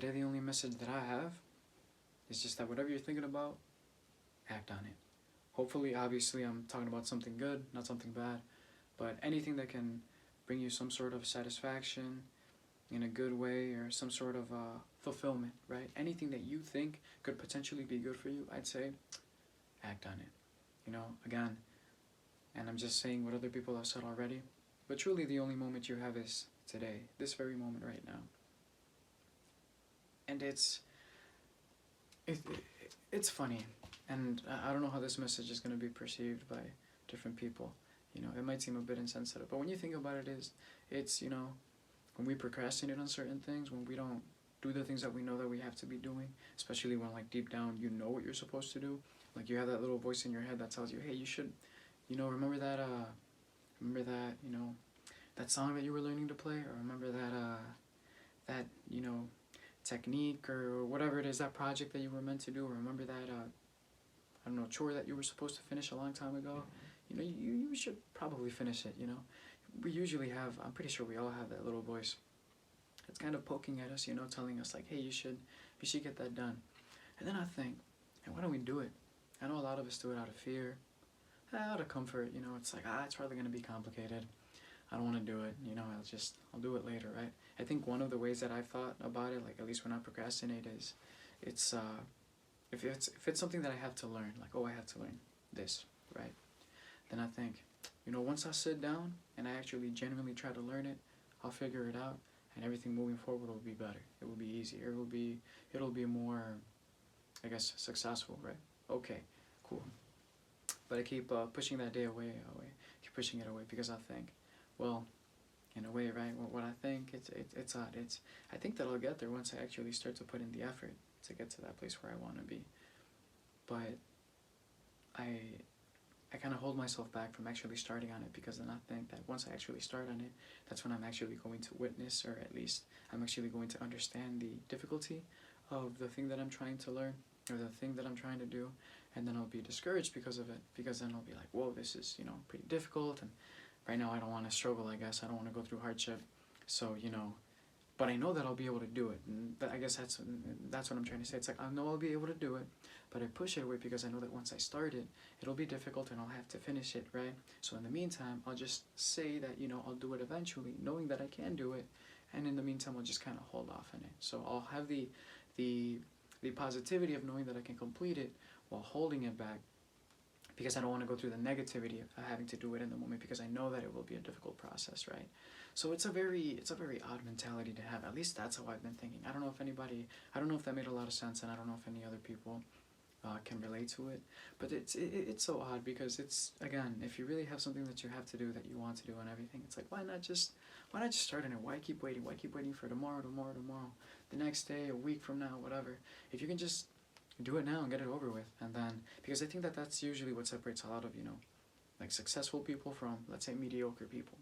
Today, the only message that I have is just that whatever you're thinking about, act on it. Hopefully, obviously, I'm talking about something good, not something bad, but anything that can bring you some sort of satisfaction in a good way or some sort of fulfillment, right? Anything that you think could potentially be good for you, I'd say act on it. Again, and I'm just saying what other people have said already, but truly the only moment you have is today, this very moment right now. And it's funny, and I don't know how this message is going to be perceived by different people. It might seem a bit insensitive, but when you think about it, it's when we procrastinate on certain things, when we don't do the things that we know that we have to be doing, especially when like deep down you know what you're supposed to do, like you have that little voice in your head that tells you, hey, you should, remember that that song that you were learning to play, or remember that technique or whatever it is, that project that you were meant to do, or remember that I don't know, chore that you were supposed to finish a long time ago. You should probably finish it. We usually have, I'm pretty sure we all have that little voice. It's kind of poking at us, telling us like, hey, you should get that done. And then I think, hey, why don't we do it? I know a lot of us do it out of fear, out of comfort. It's like, it's probably going to be complicated. I don't want to do it. I'll do it later, right? I think one of the ways that I've thought about it, like at least when I procrastinate, is it's if it's something that I have to learn, like, oh, I have to learn this, right? Then I think, once I sit down and I actually genuinely try to learn it, I'll figure it out, and everything moving forward will be better. It will be easier. It'll be more, I guess, successful, right? Okay, cool. But I keep pushing that day away. Keep pushing it away because I think, well, in a way, right? What I think, it's odd. I think that I'll get there once I actually start to put in the effort to get to that place where I want to be. But I kind of hold myself back from actually starting on it, because then I think that once I actually start on it, that's when I'm actually going to witness, or at least I'm actually going to understand the difficulty of the thing that I'm trying to learn, or the thing that I'm trying to do, and then I'll be discouraged because of it, because then I'll be like, whoa, this is, pretty difficult, and right now I don't want to struggle, I guess. I don't want to go through hardship, so, but I know that I'll be able to do it, and I guess that's what I'm trying to say. It's like, I know I'll be able to do it, but I push it away because I know that once I start it, it'll be difficult and I'll have to finish it, right? So in the meantime, I'll just say that, I'll do it eventually, knowing that I can do it, and in the meantime, I'll just kind of hold off on it. So I'll have the positivity of knowing that I can complete it while holding it back, because I don't want to go through the negativity of having to do it in the moment, because I know that it will be a difficult process, right? So it's a very odd mentality to have. At least that's how I've been thinking. I don't know if that made a lot of sense, and I don't know if any other people can relate to it. But it's so odd, because it's, again, if you really have something that you have to do, that you want to do and everything, it's like, why not just start on it? Why keep waiting? Why keep waiting for tomorrow, the next day, a week from now, whatever? If you can just do it now and get it over with, and then, because I think that that's usually what separates a lot of, like successful people from, let's say, mediocre people.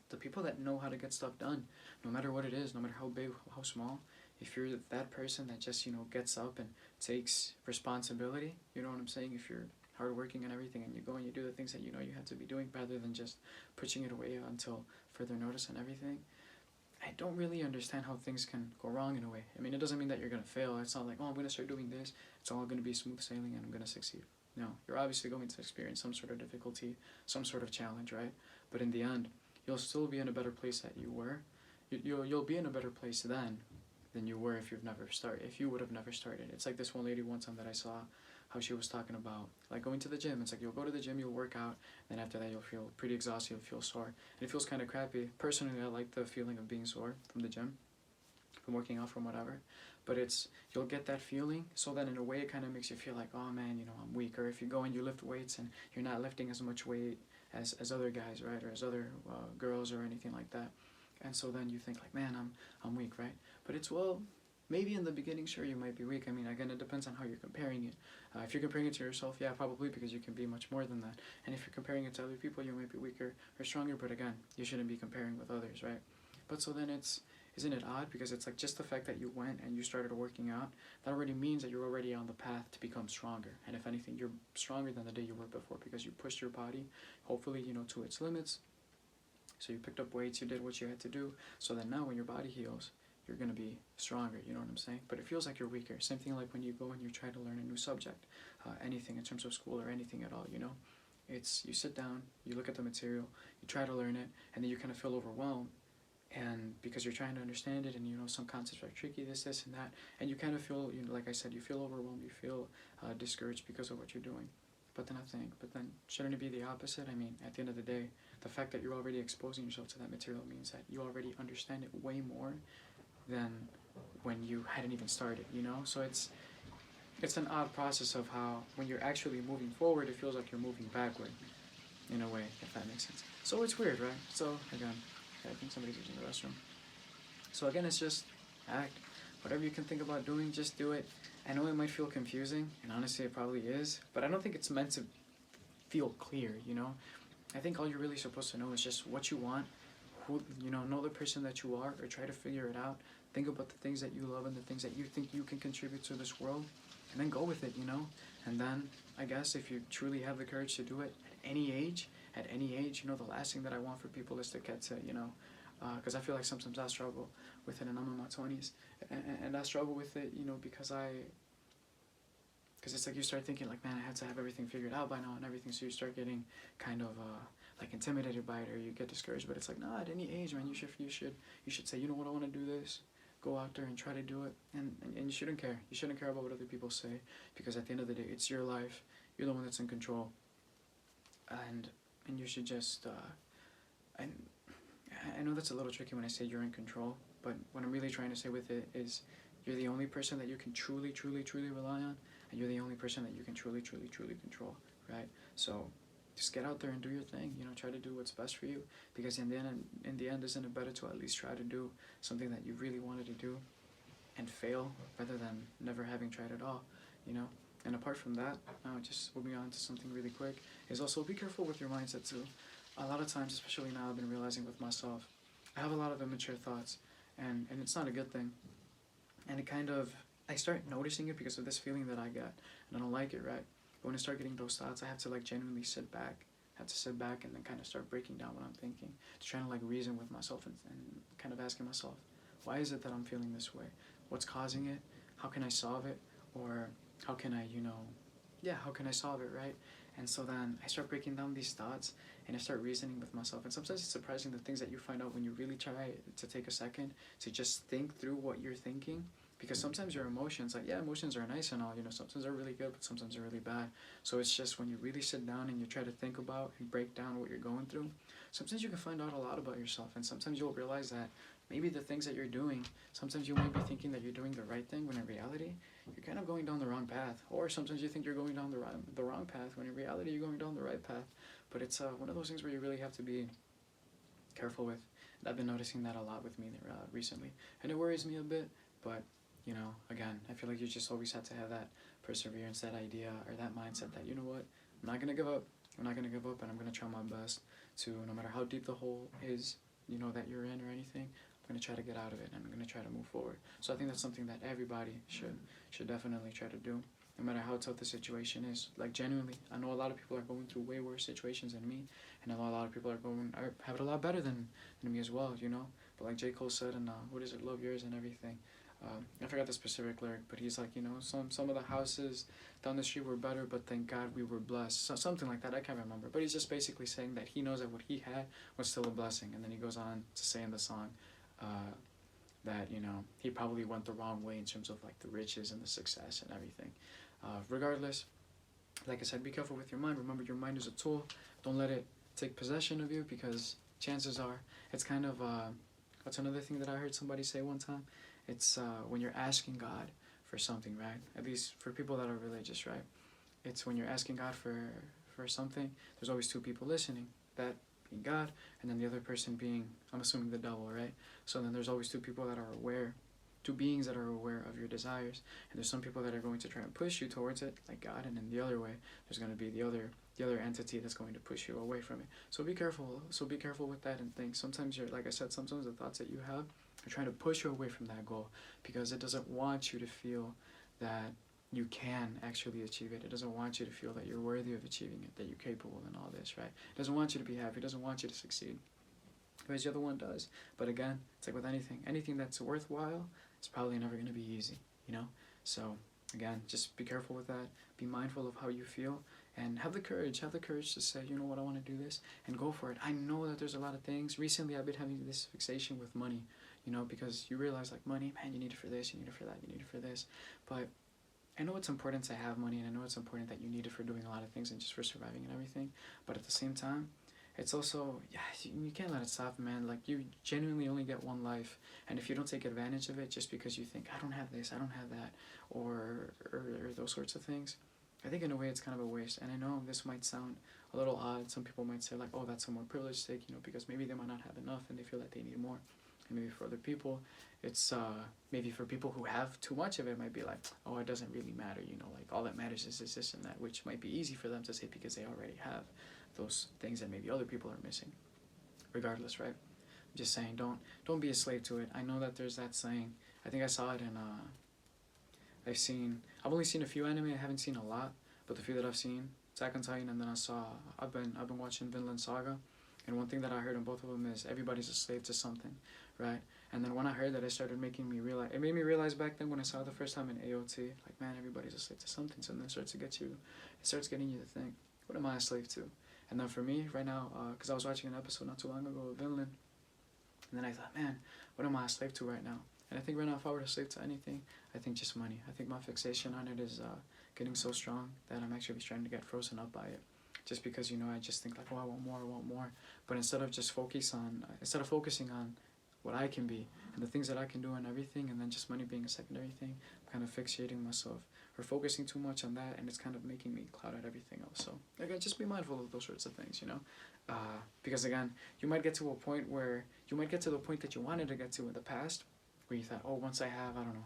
The people that know how to get stuff done, no matter what it is, no matter how big, how small, if you're that person that just, gets up and takes responsibility, you know what I'm saying? If you're hardworking and everything, and you go and you do the things that you have to be doing, rather than just pushing it away until further notice and everything, I don't really understand how things can go wrong in a way. I mean, it doesn't mean that you're going to fail. It's not like, oh, I'm going to start doing this, it's all going to be smooth sailing and I'm going to succeed. No, you're obviously going to experience some sort of difficulty, some sort of challenge, right? But in the end, you'll still be in a better place that you were. You'll be in a better place then than you were if you would have never started. It's like this one lady one time that I saw, how she was talking about like going to the gym. It's like, you'll go to the gym, you'll work out, then after that you'll feel pretty exhausted, you'll feel sore, and it feels kind of crappy. Personally, I like the feeling of being sore from the gym, from working out, from whatever, but you'll get that feeling, so that in a way it kind of makes you feel like, oh man, I'm weak. Or if you go and you lift weights and you're not lifting as much weight as other guys, right, or as other girls or anything like that, and so then you think like, man, I'm weak, right? But it's, well, maybe in the beginning, sure, you might be weak. I mean, again, it depends on how you're comparing it. If you're comparing it to yourself, yeah, probably, because you can be much more than that. And if you're comparing it to other people, you might be weaker or stronger, but again, you shouldn't be comparing with others, right? But so then isn't it odd? Because it's like, just the fact that you went and you started working out, that already means that you're already on the path to become stronger. And if anything, you're stronger than the day you were before, because you pushed your body, hopefully, to its limits. So you picked up weights, you did what you had to do, so that now when your body heals, you're going to be stronger, you know what I'm saying? But it feels like you're weaker. Same thing like when you go and you try to learn a new subject, anything in terms of school or anything at all, you know? It's, you sit down, you look at the material, you try to learn it, and then you kind of feel overwhelmed. And because you're trying to understand it, and you know some concepts are tricky, this, and that, and you kind of feel, you know, like I said, you feel overwhelmed, you feel discouraged because of what you're doing. But then shouldn't it be the opposite? I mean, at the end of the day, the fact that you're already exposing yourself to that material means that you already understand it way more than when you hadn't even started, you know? So it's an odd process of how, when you're actually moving forward, it feels like you're moving backward, in a way, if that makes sense. So it's weird, right? So, again, I think somebody's using the restroom. So again, it's just act. Whatever you can think about doing, just do it. I know it might feel confusing, and honestly it probably is, but I don't think it's meant to feel clear, you know? I think all you're really supposed to know is just what you want, who, you know the person that you are, or try to figure it out. Think about the things that you love and the things that you think you can contribute to this world, and then go with it, you know? And then, I guess, if you truly have the courage to do it at any age, you know, the last thing that I want for people is to get to, you know, because I feel like sometimes I struggle with it, and I'm in my 20s, and I struggle with it, you know, because it's like you start thinking like, man, I have to have everything figured out by now and everything, so you start getting kind of like intimidated by it, or you get discouraged. But it's like, nah, at any age, man, you should say, you know what, I want to do this, go out there and try to do it, and you shouldn't care. You shouldn't care about what other people say, because at the end of the day, it's your life. You're the one that's in control, and you should just and I know that's a little tricky when I say you're in control, but what I'm really trying to say with it is you're the only person that you can truly rely on, and you're the only person that you can truly control, right? So just get out there and do your thing, you know, try to do what's best for you, because in the end, isn't it better to at least try to do something that you really wanted to do and fail rather than never having tried at all, you know? And apart from that, just moving on to something really quick, is also be careful with your mindset too. A lot of times, especially now, I've been realizing with myself, I have a lot of immature thoughts, and it's not a good thing. And it kind of, I start noticing it because of this feeling that I get, and I don't like it, right? But when I start getting those thoughts, I have to like genuinely sit back. I have to sit back and then kind of start breaking down what I'm thinking, to try to like reason with myself, and kind of asking myself, why is it that I'm feeling this way? What's causing it? How can I solve it? Or how can I, how can I solve it, right? And so then I start breaking down these thoughts, and I start reasoning with myself. And sometimes it's surprising the things that you find out when you really try to take a second to just think through what you're thinking. Because sometimes your emotions, like, yeah, emotions are nice and all, you know, sometimes they're really good, but sometimes they're really bad. So it's just when you really sit down and you try to think about and break down what you're going through, sometimes you can find out a lot about yourself. And sometimes you'll realize that maybe the things that you're doing, sometimes you might be thinking that you're doing the right thing, when in reality, you're kind of going down the wrong path. Or sometimes you think you're going down the wrong path, when in reality, you're going down the right path. But it's one of those things where you really have to be careful with. And I've been noticing that a lot with me recently. And it worries me a bit, but, you know, again, I feel like you just always have to have that perseverance, that idea, or that mindset that, you know what, I'm not going to give up. I'm not going to give up, and I'm going to try my best to, no matter how deep the hole is, you know, that you're in or anything, I'm going to try to get out of it, and I'm going to try to move forward. So I think that's something that everybody should definitely try to do, no matter how tough the situation is. Like, genuinely, I know a lot of people are going through way worse situations than me, and I know a lot of people have it a lot better than me as well, you know. But like J. Cole said in what is it, Love Yours and Everything, I forgot the specific lyric, but he's like, you know, some of the houses down the street were better, but thank God we were blessed. So, something like that, I can't remember. But he's just basically saying that he knows that what he had was still a blessing. And then he goes on to say in the song that, you know, he probably went the wrong way in terms of like the riches and the success and everything. Regardless, like I said, be careful with your mind. Remember, your mind is a tool. Don't let it take possession of you, because chances are, it's kind of, what's another thing that I heard somebody say one time? It's when you're asking God for something, right? At least for people that are religious, right? It's when you're asking God for something, there's always two people listening, that being God, and then the other person being, I'm assuming, the devil, right? So then there's always two people that are aware, two beings that are aware of your desires, and there's some people that are going to try and push you towards it, like God, and then the other way, there's going to be the other entity that's going to push you away from it. So be careful with that, and think. Sometimes like I said, sometimes the thoughts that you have are trying to push you away from that goal, because it doesn't want you to feel that you can actually achieve it. It doesn't want you to feel that you're worthy of achieving it, that you're capable and all this, right? It doesn't want you to be happy. It doesn't want you to succeed. whereas the other one does. But again, it's like with anything that's worthwhile, it's probably never going to be easy, you know? So again, just be careful with that. Be mindful of how you feel, and have the courage to say, you know what, I want to do this, and go for it. I know that there's a lot of things. Recently, I've been having this fixation with money, you know, because you realize, like, money, man, you need it for this, you need it for that, you need it for this. But I know it's important to have money, and I know it's important that you need it for doing a lot of things and just for surviving and everything. But at the same time, it's also, yeah, you can't let it stop, man. Like, you genuinely only get one life, and if you don't take advantage of it just because you think, I don't have this, I don't have that, or those sorts of things, I think in a way it's kind of a waste. And I know this might sound a little odd. Some people might say, like, oh, that's a more privileged take, you know, because maybe they might not have enough and they feel that they need more. And maybe for other people, it's maybe for people who have too much of it, might be like, oh, it doesn't really matter, you know, like all that matters is this and that, which might be easy for them to say because they already have those things that maybe other people are missing. Regardless, right? I'm just saying, don't be a slave to it. I know that there's that saying. I think I saw it in I've only seen a few anime. I haven't seen a lot, but the few that I've seen, Attack on Titan, and then I've been watching Vinland Saga, and one thing that I heard in both of them is everybody's a slave to something, right? And then when I heard that, it made me realize back then when I saw it the first time in AOT, like, man, everybody's a slave to something. So then it starts getting you to think, what am I a slave to? And then for me right now, because I was watching an episode not too long ago of Vinland, and then I thought, man, what am I a slave to right now? And I think right now, if I were to slave to anything, I think just money. I think my fixation on it is getting so strong that I'm actually starting to get frozen up by it. Just because, you know, I just think like, oh, I want more. But instead of focusing on what I can be and the things that I can do and everything, and then just money being a secondary thing, I'm kind of fixating myself or focusing too much on that, and it's kind of making me cloud out everything else. So, again, just be mindful of those sorts of things, you know? Because, again, you might get to the point that you wanted to get to in the past, where you thought, oh, once I have, I don't know,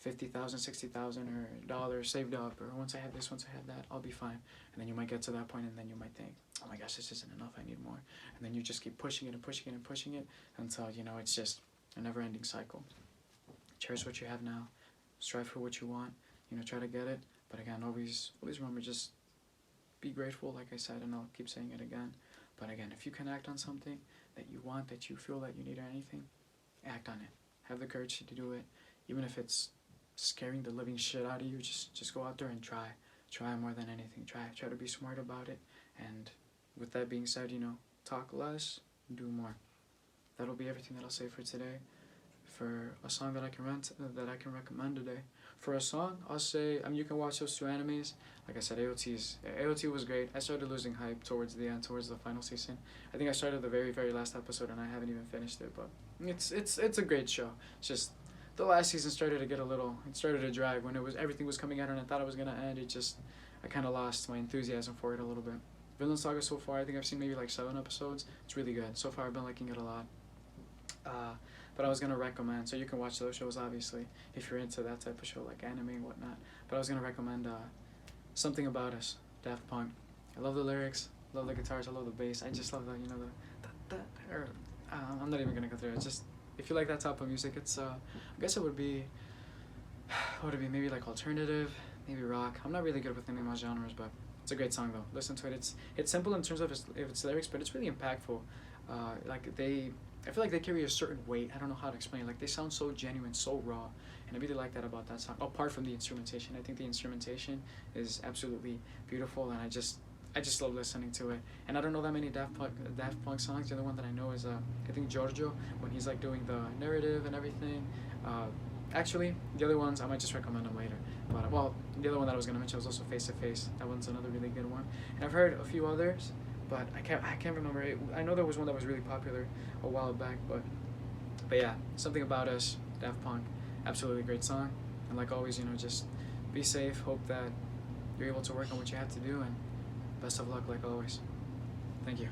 $50,000, $60,000 or dollars saved up, or once I have this, once I have that, I'll be fine. And then you might get to that point, and then you might think, oh my gosh, this isn't enough, I need more. And then you just keep pushing it and pushing it and pushing it until, you know, it's just a never-ending cycle. Cherish what you have now. Strive for what you want. You know, try to get it. But again, always remember, just be grateful, like I said, and I'll keep saying it again. But again, if you can act on something that you want, that you feel that you need or anything, act on it. Have the courage to do it. Even if it's scaring the living shit out of you, just go out there and try. Try more than anything. Try to be smart about it. And with that being said, you know, talk less, do more. That'll be everything that I'll say for today. For a song that I can recommend today. For a song, I'll say, you can watch those two animes. Like I said, AOT was great. I started losing hype towards the end, towards the final season. I think I started the very, very last episode and I haven't even finished it, but it's a great show. It's just the last season started to drag when everything was coming out and I thought it was gonna end. I kind of lost my enthusiasm for it a little bit. Vinland Saga so far, I think I've seen maybe like 7 episodes. It's really good. So far, I've been liking it a lot. But I was going to recommend, so you can watch those shows, obviously, if you're into that type of show, like anime and whatnot. But I was going to recommend Something About Us, Daft Punk. I love the lyrics, love the guitars, I love the bass. I just love the, you know, I'm not even going to go through it. Just, if you like that type of music, it's, I guess it would be, maybe like alternative, maybe rock. I'm not really good with naming my genres, but it's a great song, though. Listen to it. It's simple in terms of its lyrics, but it's really impactful. I feel like they carry a certain weight. I don't know how to explain it. Like, they sound so genuine, so raw, and I really like that about that song. Apart from the instrumentation, I think the instrumentation is absolutely beautiful, and I just love listening to it. And I don't know that many Daft Punk songs. The other one that I know is I think Giorgio, when he's like doing the narrative and everything. Actually, the other ones I might just recommend them later. But the other one that I was gonna mention was also Face to Face. That one's another really good one. And I've heard a few others, but I can't remember it. I know there was one that was really popular a while back, but yeah, Something About Us, Daft Punk, absolutely great song. And like always, you know, just be safe. Hope that you're able to work on what you have to do, and best of luck like always. Thank you.